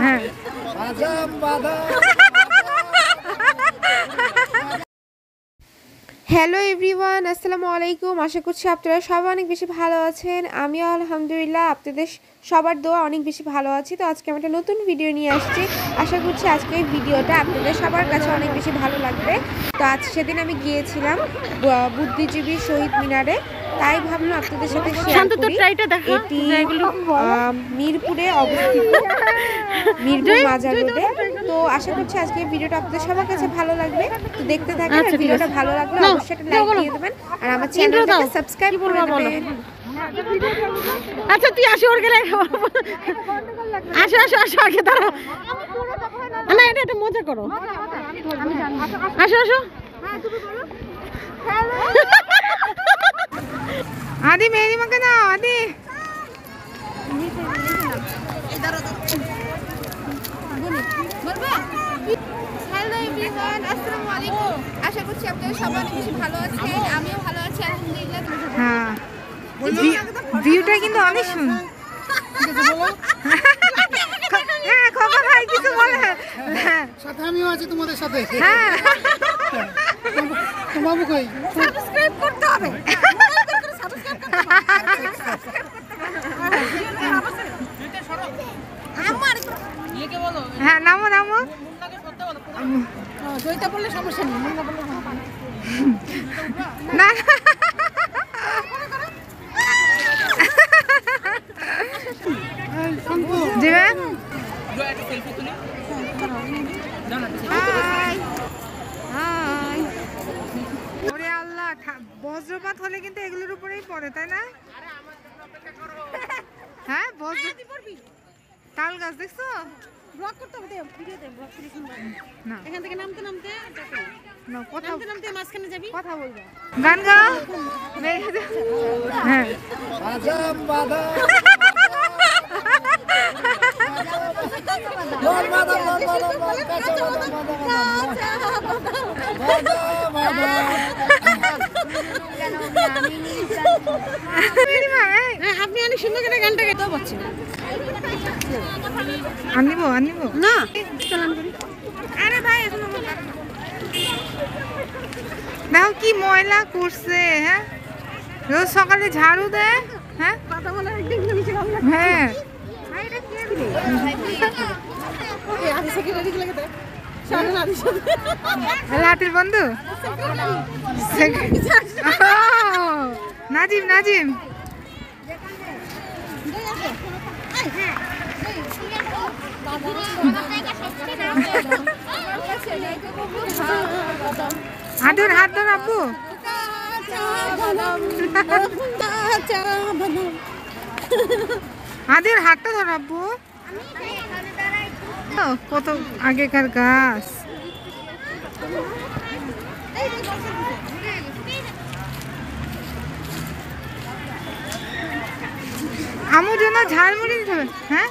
হ্যাঁ hello everyone, আসসালামু আলাইকুম। আশা করছি আপনারা সবাই অনেক বেশি ভালো আছেন। আমিও আলহামদুলিল্লাহ আপনাদের সবার দোয়া অনেক বেশি ভালো আছি। তো আজকে আমি একটা নতুন ভিডিও নিয়ে আসছি। আশা করছি আজকে এই ভিডিওটা আপনাদের সবার কাছে অনেক বেশি ভালো লাগবে। তো আজ সেদিন আমি গিয়েছিলাম বুদ্ধিজীবী শহীদ মিনারে, তাই ভাবলাম আপনাদের সাথে শেয়ার করি। এটি মিরপুরে অবস্থিত, মিরপুর মাজার রোডে। তো আশা করছি আজকে ভিডিওটা আপনাদের সবার কাছে ভালো লাগবে। তো দেখতে থাকেন, ভিডিওটা ভালো লাগলে অবশ্যই একটা লাইক দিয়ে দেবেন আর আমার চ্যানেলটাকে সাবস্ক্রাইব করে দেবেন। আচ্ছা তুই আসো, ওর গেলে আসো আসো আসো, আগে দাঁড়াও না, এটা একটা মজা করো, আসো আসো। আদি মেহেদি মাকে নাও, আদি হ্যালো এভরিওয়ান, আসসালামু আলাইকুম। আশা করছি আপনারা সবাই অনেক বেশি ভালো আছেন, আমিও ভালো আছি আলহামদুলিল্লাহ। হ্যাঁ, ভিউটা কিন্তু অনেক সুন্দর। হ্যাঁ, খবর হয় কিছু বলে। হ্যাঁ, সাথে আমিও আছি তোমাদের সাথে। হ্যাঁ, বাবু কই? সাবস্ক্রাইব করতে হবে। হ্যাঁ, নামো নামো। জয়িতা বললে সমস্যা নেই, মুন্না বললে না জীবন ওরে আল্লাহ, বজ্রপাত হলে কিন্তু এগুলোর উপরেই পড়ে, তাই না? হ্যাঁ, তাল গাছ দেখছো? ব্লগ করতে হবে, ভিডিওতে ব্লগ করে শুনবা না, এখান থেকে নামতে নামতে না, কথা নামতে মাঝখানে যাবি, কথা বলবো, গান গাও। হ্যাঁ, বাদাম বাদাম আপনি অনেক সুন্দর করে গানটা গাইতেও পারছেন। আনিব আনিব না আরে ভাই, এখন দেখো কি ময়লা করছে। হ্যাঁ, রোজ সকালে ঝাড়ু দেয়। হ্যাঁ কথা বলা একদিন বেশি ভালো লাগে। হ্যাঁ, হাতের বন্ধু নাজিম নাজিম। হাতের হাত ধর আব্বু। হাতের হাতটা ধর আব্বু। কত আগেকার গাছ। আমার জন্য ঝালমুড়ি দিতে হবে। হ্যাঁ,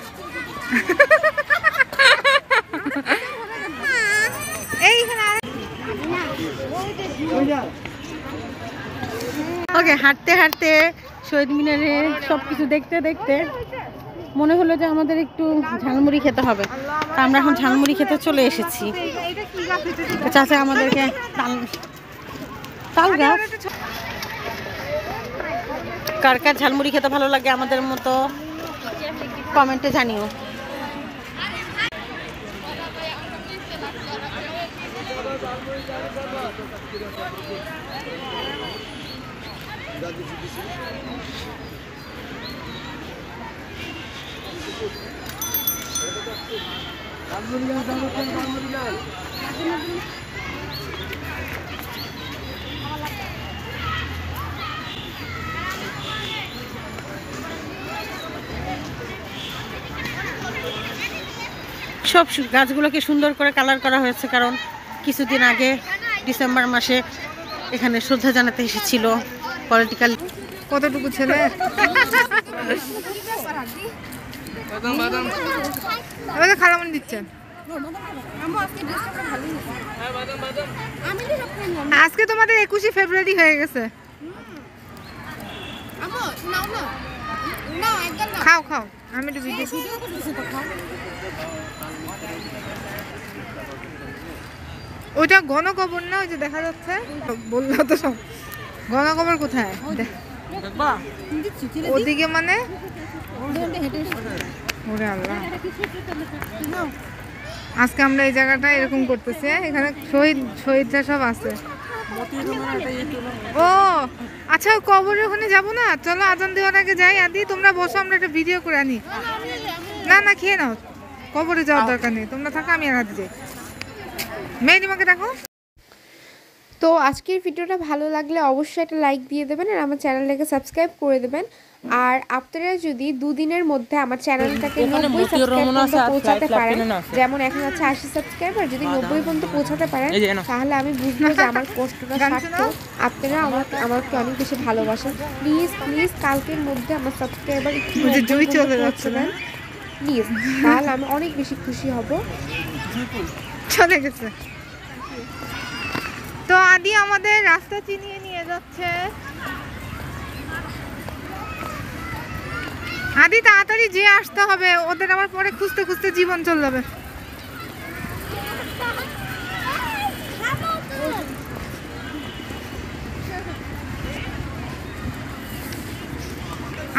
ওকে, হাঁটতে হাঁটতে শহীদ মিনারে সবকিছু দেখতে দেখতে মনে হলো যে আমাদের একটু ঝালমুড়ি খেতে হবে। তা আমরা এখন ঝালমুড়ি খেতে চলে এসেছি। চাচা আমাদেরকে তাল গাছ। কার কার ঝালমুড়ি খেতে ভালো লাগে আমাদের মতো কমেন্টে জানিও। সব গাছগুলোকে সুন্দর করে কালার করা হয়েছে, কারণ কিছুদিন আগে ডিসেম্বর মাসে এখানে শ্রদ্ধা জানাতে এসেছিল পলিটিক্যাল। কতটুকু ছেলে খালামন দিচ্ছেন। আজকে তোমাদের 21শে ফেব্রুয়ারি হয়ে গেছে। খাও খাও, আমি একটু ভিডিও ওইটা গণকবর না, ওই যে দেখা যাচ্ছে বললো তো সব। গণকবর কোথায়? ওদিকে মানে ওরে আল্লাহ, আজকে আমরা এই জায়গাটা এরকম করতেছি। এখানে শহীদরা সব আছে। ও আচ্ছা, কবরের ওখানে যাবো না, চলো আজান দেওয়ার আগে যাই। আদি তোমরা বসো, আমরা একটা ভিডিও করে আনি। না না, খেয়ে নাও, কবরে যাওয়ার দরকার নেই, তোমরা থাকো, আমি আর আদি যাই। মেয়েদিমাকে দেখো। তো আজকের ভিডিওটা ভালো লাগলে অবশ্যই একটা লাইক দিয়ে দেবেন আর আমার চ্যানেলটাকে সাবস্ক্রাইব করে দেবেন। আর আপনারা যদি দুদিনের মধ্যে আমার চ্যানেলটাকে 90 সাবস্ক্রাইবার পৌঁছাতে পারেন, যেমন এখন আছে 80 সাবস্ক্রাইবার, যদি 90 পর্যন্ত পৌঁছাতে পারেন তাহলে আমি বুঝবো যে আমার কষ্টটা সার্থক। আপনারা আমাকে অনেক বেশি ভালোবাসেন। প্লিজ প্লিজ কালকের মধ্যে আমার সাবস্ক্রাইবার একটু চলে যাচ্ছে না প্লিজ, তাহলে আমি অনেক বেশি খুশি হব। চলে গেছে। তো আদি আমাদের রাস্তা চিনিয়ে নিয়ে যাচ্ছে। আদি তাড়াতাড়ি যে আসতে হবে, ওদের আবার পরে খুঁজতে খুঁজতে জীবন চলে যাবে।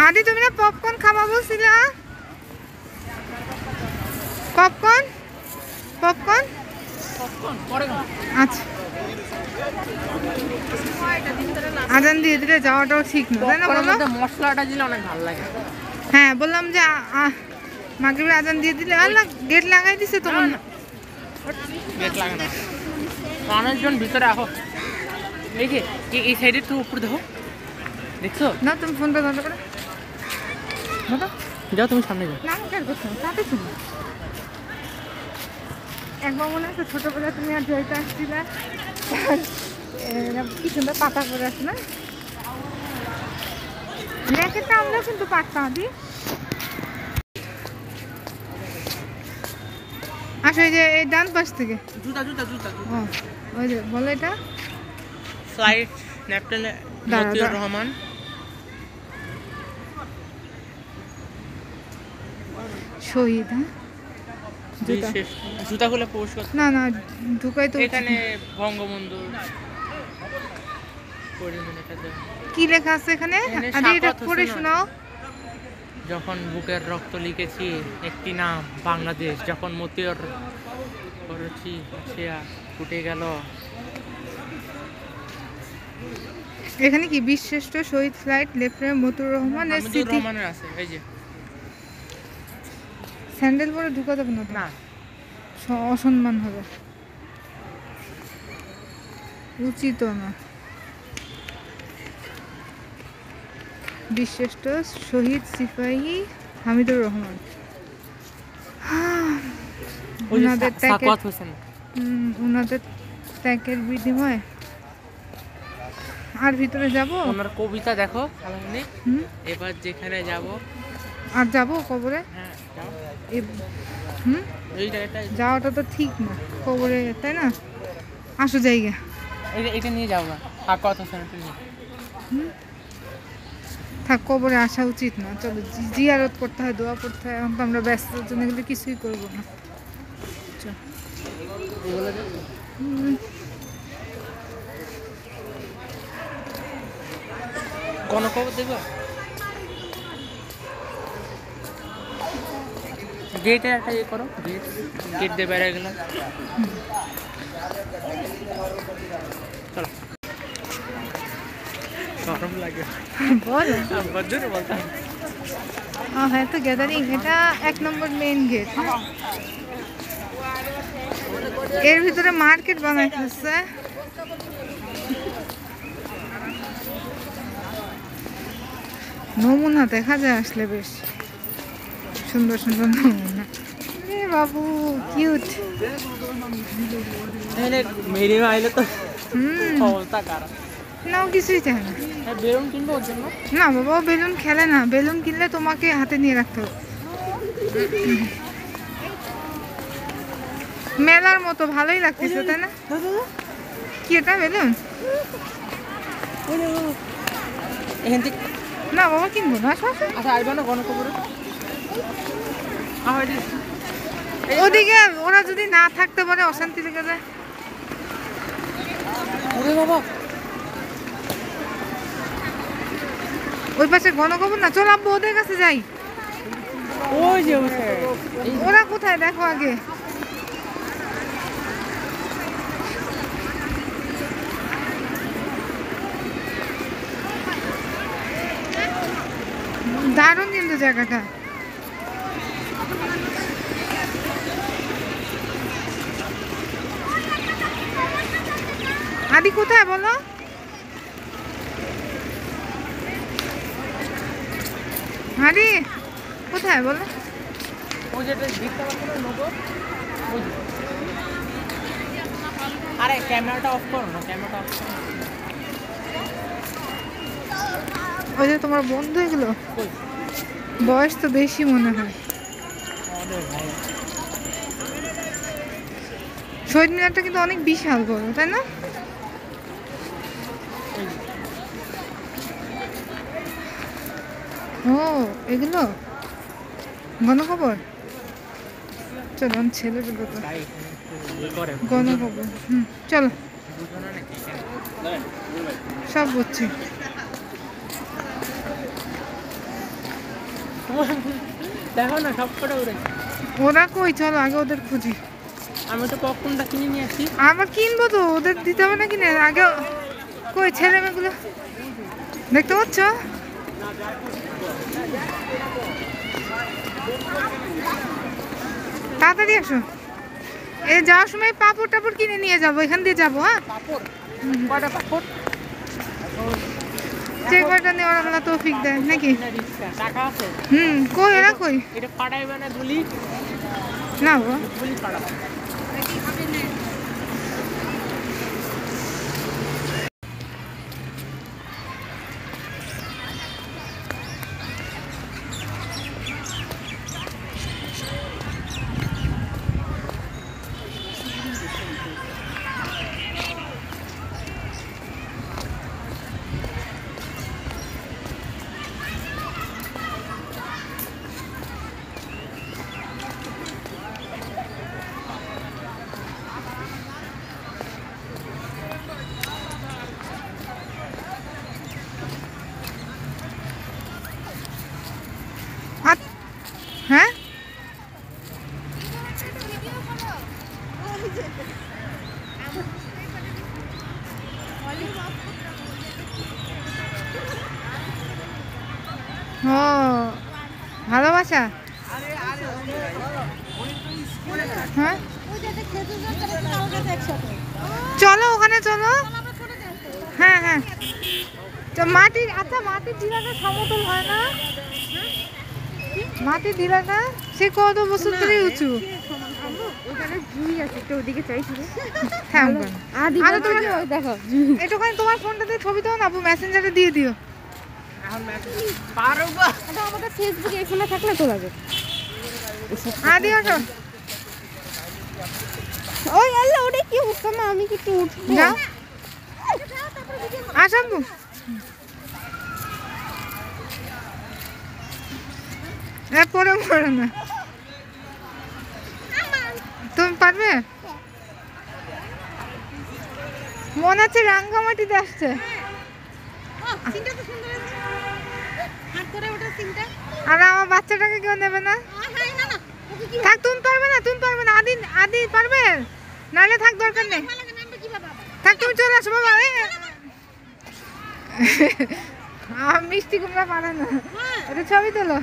আদি তুমি না পপকর্ন খাবা বলছিলা? পপকর্ন পপকর্ন আচ্ছা, আজান দিয়ে দিলে যাওয়াটাও ঠিক না, তাই না? বলো, মশলাটা দিলে অনেক ভালো লাগে। হ্যাঁ বললাম যে মাগরিবের আজান দিয়ে দিলে। আল্লাহ গেট লাগাই দিছে তো। গেট লাগানো, অনেকজন ভিতরে আহো। এই যে এই সাইডে তো উপর দেখো, দেখছো না? তুমি ফোনটা ধরো করে যাও, তুমি সামনে যাও। না কার কথা তাতে শুনো। একবার মনে আছে ছোটবেলা তুমি আর জয়টা আসছিলে, কি সুন্দর পাতা করে আছে না? র্যাকেটটা আমরা কিন্তু পারতাম। আদি আসো, এই যে এই ডান পাশ থেকে। জুতা জুতা জুতা ও ওই যে বলো, এটা ফ্লাইট লেফটেন্যান্ট মতিউর রহমান। শহীদ। হ্যাঁ জুতা খুলে পুরস্কার। না না, ঢুকাই তো। এখানে বঙ্গবন্ধু কি লেখা আছে এখানে? আদি এটা পড়ে শোনাও। যখন বুকের রক্ত লিখেছি একটি নাম বাংলাদেশ, যখন মতিউর করেছি ফুটে গেল। এখানে কি বিশ্রেষ্ঠ শহীদ ফ্লাইট লেফটেন্যান্ট মতিউর রহমানের স্মৃতি। রহমানের আছে। এই যে স্যান্ডেল পরে ঢুকা যাবে না, না অসম্মান হবে, উচিত না। বিশ্রেষ্ঠ শহীদ সিপাহী হামিদুর রহমান। ওনাদের ত্যাগের বিনিময়ে। আর ভিতরে যাব, ওনার কবিতা দেখো। এবার যেখানে যাব আর যাব কবরে। হ্যাঁ যাও। যাওয়াটা তো ঠিক না কবরে, তাই না? আসো জায়গা এটা নিয়ে যাও না, সাকাওয়াত হোসেনটা নিয়ে। থাক, কবরে আসা উচিত না। চলো জিয়ারত করতে হয়, দোয়া করতে হয়। এখন তো আমরা ব্যস্ততার জন্য এগুলো কিছুই করবো না। গণকবর দেখবো। গেটে একটা ইয়ে করো, গেট দিয়ে বেরিয়ে গেলাম। চলো, গরম লাগে বলো। জোরে বলতাম। হ্যাঁ তো গ্যাদারিং, এটা 1 নম্বর মেইন গেট। এর ভিতরে মার্কেট বানাইতেছে। নমুনা দেখা যায় আসলে, বেশ সুন্দর সুন্দর নমুনা। বাবু কিউট। মেরে আইলে তো অবস্থা খারাপ। না ও কিছুই চায় না। বেলুন কিনবো ওর জন্য। না বাবা, ও বেলুন খেলে না। বেলুন কিনলে তোমাকে হাতে নিয়ে রাখতে হবে। মেলার মতো ভালোই লাগতেছে, তাই না? কি এটা বেলুন? এখান থেকে না বাবা, কিনবো না। আসো আসো। আচ্ছা আসবে না গণকবরে? ওদিকে ওরা যদি না থাকতে পারে অশান্তি লেগে যায়। ওরে বাবা ওই পাশে গণকবর না, চল আব্বু ওদের কাছে যাই। ওই যে ওঠে ওরা কোথায় দেখো আগে। দারুণ কিন্তু জায়গাটা। আদি কোথায় বলো? আদি কোথায় বলো? ওই যেটা দেখতে পাচ্ছ না নগর, ওই যে। আরে ক্যামেরাটা অফ করো না, ক্যামেরাটা অফ করো। ওই যে তোমার বন্ধু এগুলো, কই? বয়স তো বেশি মনে হয়। আমাদের ভাই শহীদ মিনারটা কিন্তু অনেক বিশাল বড়, তাই না? ও এগুলো গণখবর। চলো আমি ছেলেগুলো তো ভাই এখানে করে গণখবর। চলো বুঝো না নাকি? সব বুঝছি। দেখো না সব কটা উড়ে। ওরা কই? চলো আগে ওদের খুঁজি। আমি তো পপকর্নটা কিনে নিয়ে আসছি। আবার কিনবো তো, ওদের দিতে হবে না কিনে। আগে কই ছেলে মেয়েগুলো দেখতে পাচ্ছ? তাড়াতাড়ি আসো। এই যাওয়ার সময় পাপড় টাপড় কিনে নিয়ে যাবো, এখান দিয়ে যাবো। হ্যাঁ পাপড় কটা পাপড়? যে কয়টা নেওয়ার আমরা তৌফিক দেয় নাকি? না রিক্সা টাকা আছে। কই এরা কই? এটা ফাটাইবে না দুলি? না বাবা, দুলি ফাটাবে। হ্যাঁ ও ভালোবাসা। হ্যাঁ চলো ওখানে চলো। হ্যাঁ হ্যাঁ মাটির, আচ্ছা মাটির ঢিলাটা সমতল হয় না? মাটির ঢিলাটা সে কত বছর ধরে উঁচু। একটুখানি তোমার ফোনটাতে ছবি দাও না, মেসেঞ্জারে দিয়ে দিও। পারবা? আমাদের ফেসবুকে এই ফোনে থাকলে তো লাগে। আদি ওঠো। ওই আল্লাহ ওটা কি উঠতো না, আমি কি একটু উঠবো? যাও আসাবো। পরে পড়ে না, তুমি পারবে? মনে হচ্ছে রাঙ্গামাটিতে আসছে। আর আমার বাচ্চাটাকে কেউ নেবে না? থাক, তুমি পারবে না, তুমি পারবে না। আদি আদি পারবে? নাহলে থাক, দরকার নেই। থাক, তুমি চলে আসো বাবা। মিষ্টি কুমড়া পারে না। এটা ছবি তোলো।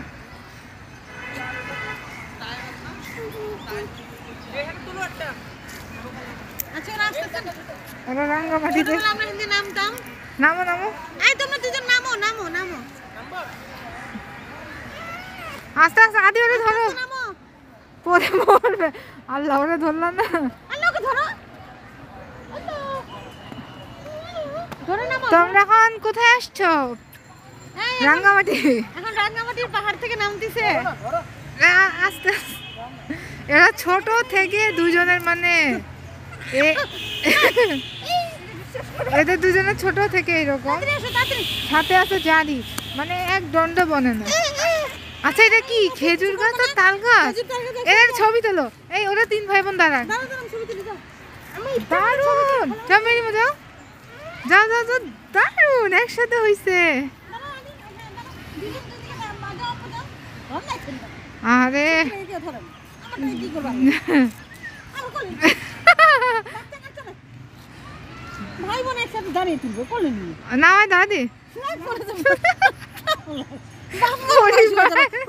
ওরা রাঙ্গামাটিতে। নামো নামো, আস্তে আস্তে। আদি ওরে ধরো, পরে মরবে। আল্লাহ ওরে ধরলাম না। তোমরা এখন কোথায় আসছো? রাঙ্গামাটি। এখন রাঙ্গামাটির পাহাড় থেকে নামতেছে। আস্তে আস্তে। এরা ছোট থেকে দুজনের মানে এদের দুজনের ছোট থেকে এরকম। সাথে আছে জারি, মানে এক দণ্ড বনে না। আচ্ছা এটা কি খেজুর গাছ আর তাল গাছ? এর ছবি তোলো। এই ওরা তিন ভাই বোন দাঁড়ায়। দারুণ। যাও মেরি যাও। যাও যাও যাও, দারুণ একসাথে হইছে। আরে ভাই বোন একসাথে দাঁড়িয়ে তুলবো কোলে নিয়ে না হয় দাদি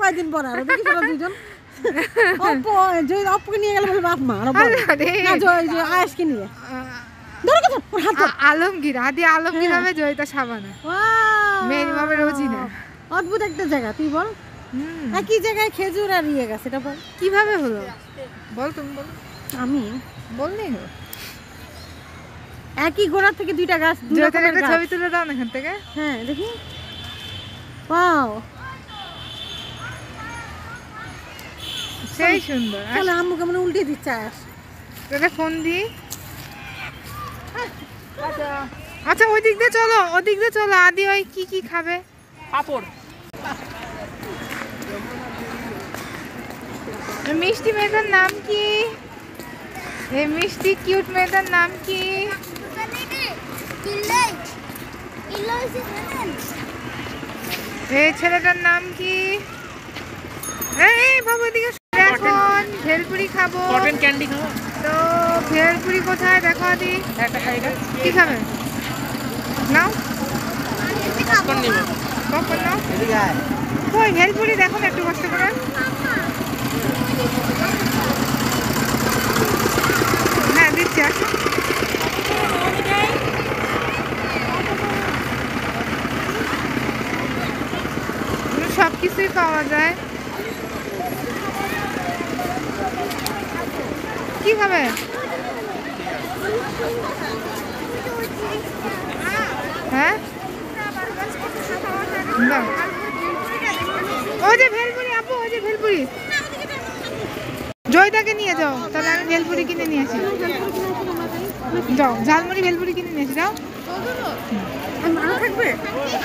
কয়দিন পর আরো দেখি তোরা দুজন অপুকে নিয়ে গেলে বলে বাপ মা আয়াসকে নিয়ে আলমগীর, আদি আলমগীর হবে, জয়িতা সাবানা, মেয়ের হবে রোজিনা। অদ্ভুত একটা জায়গা, তুই বল একই জায়গায় খেজুর আর ইয়ে গাছ, এটা বল কিভাবে হলো? বল তুমি বল। আমি বললেই হলো। একই গোড়া থেকে দুইটা গাছ, দুই জয়িতার রকমের একটা গাছ। ছবি তুলে দাও না এখান থেকে। হ্যাঁ দেখি, ওয়াও সেই সুন্দর। তাহলে আম্মু কেমন উল্টে দিচ্ছে আয়াস। তোকে ফোন দি। আচ্ছা ওই দিক দিয়ে চলো, ওই দিক দিয়ে চলো। আদি ওই কি কি খাবে? পাপড়। মিষ্টি মেয়েটার নাম কি? এই মিষ্টি কিউট মেয়েটার নাম কি? এই ছেলেটার নাম কি? এই বাবু এদিকে এখন ভেলপুরি খাবো। কটন ক্যান্ডি খাবো। তো ভেলপুরি কোথায় দেখো আদি? একটা খাইটা কি খাবে? নাও কোন নিব? কখন নাও? এদিকে আয়। কই ভেলপুরি দেখো না একটু কষ্ট করে। হ্যাঁ দিচ্ছি, আসো। সব কিছুই পাওয়া যায়। কি খাবে? হ্যাঁ দাও। ওই যে ভেলপুরি আপু, ওই যে ভেলপুরি। জয়দাকে নিয়ে যাও, তাহলে আমি ভেলপুরি কিনে নিয়ে আসি। যাও ঝালমুড়ি ভেলপুরি কিনে নিয়ে আসি, যাও।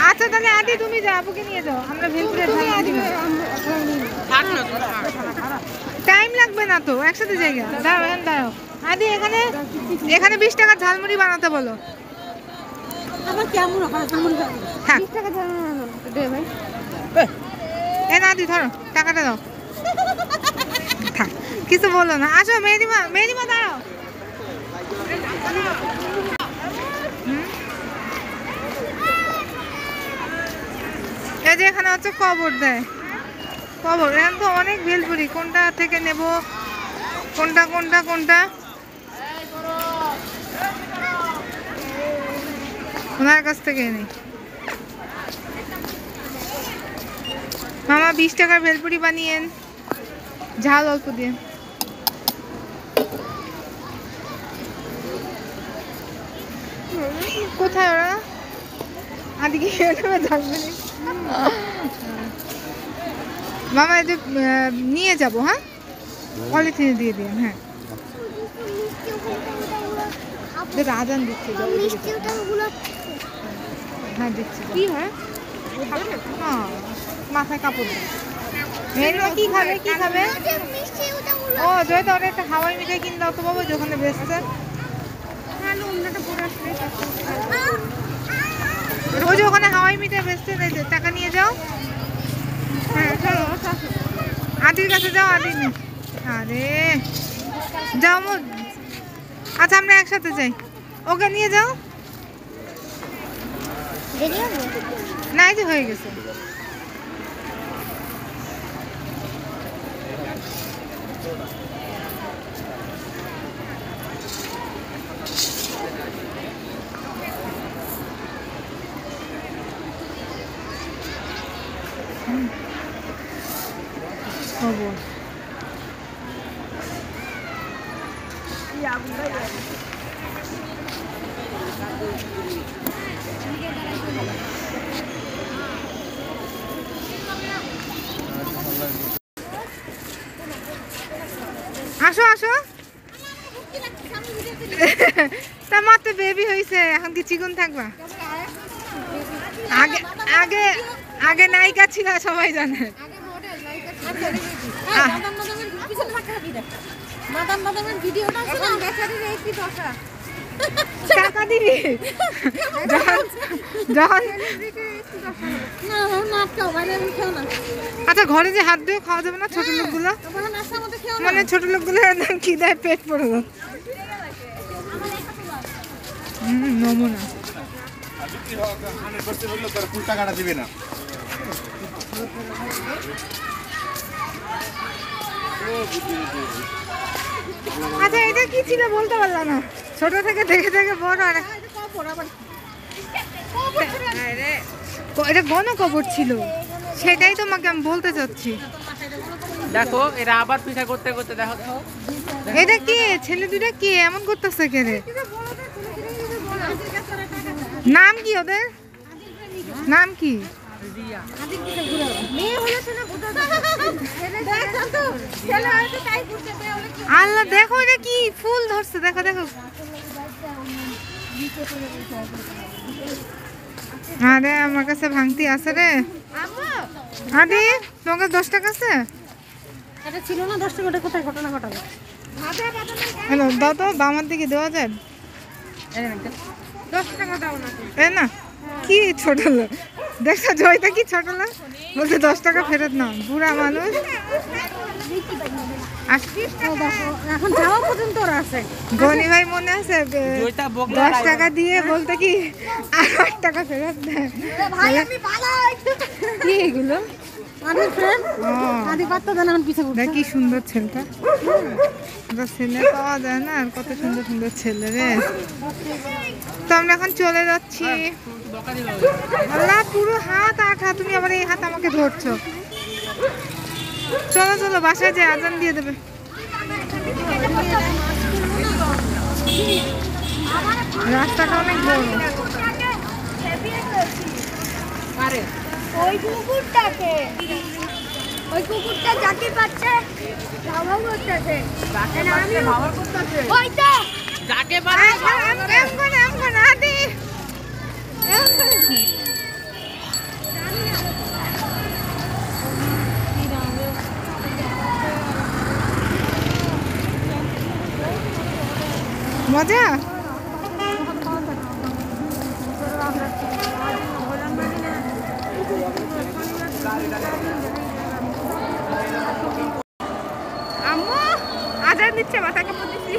আচ্ছা তাহলে আদি তুমি যাও, আপুকে নিয়ে যাও, আমরা ভেলপুরি টাইম লাগবে না তো, একসাথে জায়গা। দাঁড়াও এখানে দাঁড়াও আদি, এখানে এখানে 20 টাকার ঝালমুড়ি বানাতে বলো। আমার কেমন হয় ঝালমুড়ি? থাক 20 টাকা ঝালমুড়ি দে ভাই। এ না দি ধরো, টাকাটা দাও। থাক কিছু বলো না, আসো মেহেরিমা, মেহেরিমা দাঁড়াও। এই যে এখানে হচ্ছে কবর দেয়, কবর। এখানে তো অনেক ভেলপুরি, কোনটা থেকে নেব, কোনটা কোনটা কোনটা ওনার কাছ থেকে নেই। মামা 20 টাকার ভেলপুরি বানিয়েন, ঝাল অল্প দিয়ে। কোথায় ওরা? আদিকে ঝালমুড়ি মামা এই যে নিয়ে যাবো। হ্যাঁ পলিথিনে দিয়ে দিন। হ্যাঁ আজান দিচ্ছে। হ্যাঁ দিচ্ছি। কি হয়? হ্যাঁ মাথায় কাপড় দেয়। মেয়েরা কি খাবে, কি খাবে? ও জয়তা ওরা একটা হাওয়াই মিঠাই কিনে দাও তো বাবু, যে ওখানে বেচছে। ওই যে ওখানে হাওয়াই মিঠাই বেচতে, টাকা নিয়ে যাও। হ্যাঁ চলো আদির কাছে যাও, আদি আরে যাও। আচ্ছা আমরা একসাথে যাই, ওকে নিয়ে যাও। না এই যে হয়ে গেছে। খবর আসো আসো। তা মাত্র বেবি হয়েছে, এখন কি চিকন থাকবা? আগে আগে আগে নায়িকা ছিল, সবাই জানে। টাকা দিবি যখন যখন না না খাও বাইরে খেও না। আচ্ছা ঘরে যে হাত দিয়ে খাওয়া যাবে না ছোট লোকগুলো, তোমার নাস্তার মধ্যে খেও না। মানে ছোট লোকগুলো একদম খিদায় পেট পড়ে গেল। নমুনা ফুল টাকাটা দিবে না। আচ্ছা এটা কি ছিল বলতে পারলাম না, ছোট থেকে দেখে দেখে বড়। আর এটা গণকবর ছিল, সেটাই তোমাকে আমি বলতে চাচ্ছি। দেখো এরা আবার পিঠা করতে করতে দেখো এটা কি ছেলে দুটা কি এমন করতেছে কে রে? নাম কি ওদের, নাম কি? আল্লাহ দেখো এটা কি ফুল ধরছে, দেখো দেখো। আরে আমার কাছে ভাঙতি আছে রে। আরে তোমার কাছে 10 টাকা আছে? এটা ছিল না 10 টাকা, কোথায় ঘটনা ঘটালো? হ্যালো দাও তো, বামার দিকে দেওয়া যায়? 10 টাকা দাও না। এ না কি ছোট লোক দেখছো, জয়টা কি ছোট লোক বলছে 10 টাকা ফেরত নাও, বুড়া মানুষ। এখন যাওয়া পর্যন্ত ওরা আছে। গনি ভাই মনে আছে জয়টা বকলা 10 টাকা দিয়ে বলতে কি 8 টাকা ফেরত দেয়। কি এগুলো? আরে ফ্রেন্ড ও, আদি পাত্তা দেন এখন পিছে ঘুরছে। দেখ কি সুন্দর ছেলেটা, ওটা ছেলে পাওয়া যায় না, আর কত সুন্দর সুন্দর ছেলে রে। তো আমরা এখন চলে যাচ্ছি। আল্লাহ পুরো হাত আঠা, তুমি আবার এই হাত আমাকে ধরছো। চলো চলো বাসায় যাই, আজান দিয়ে দেবে। রাস্তাটা অনেক বড়। ওই কুকুরটাকে, ওই কুকুরটা যাকে পাচ্ছে ধাওয়া করতেছে, ওইটা যাকে মজা। আম্মু আজান দিচ্ছে, মাথা কাপড় দিচ্ছি।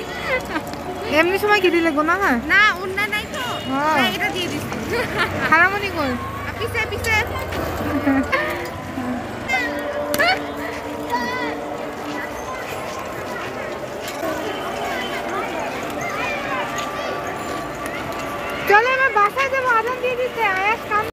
এমনি সময় কি দিলে গোনা হয়? না উন্না নাই তো, হ্যাঁ। তাই এটা দিয়ে দিচ্ছি। খারামনি কই? পিছে পিছে চলো এবার বাসায় যাবো, আজান দিয়ে দিচ্ছে। আয়াস কাম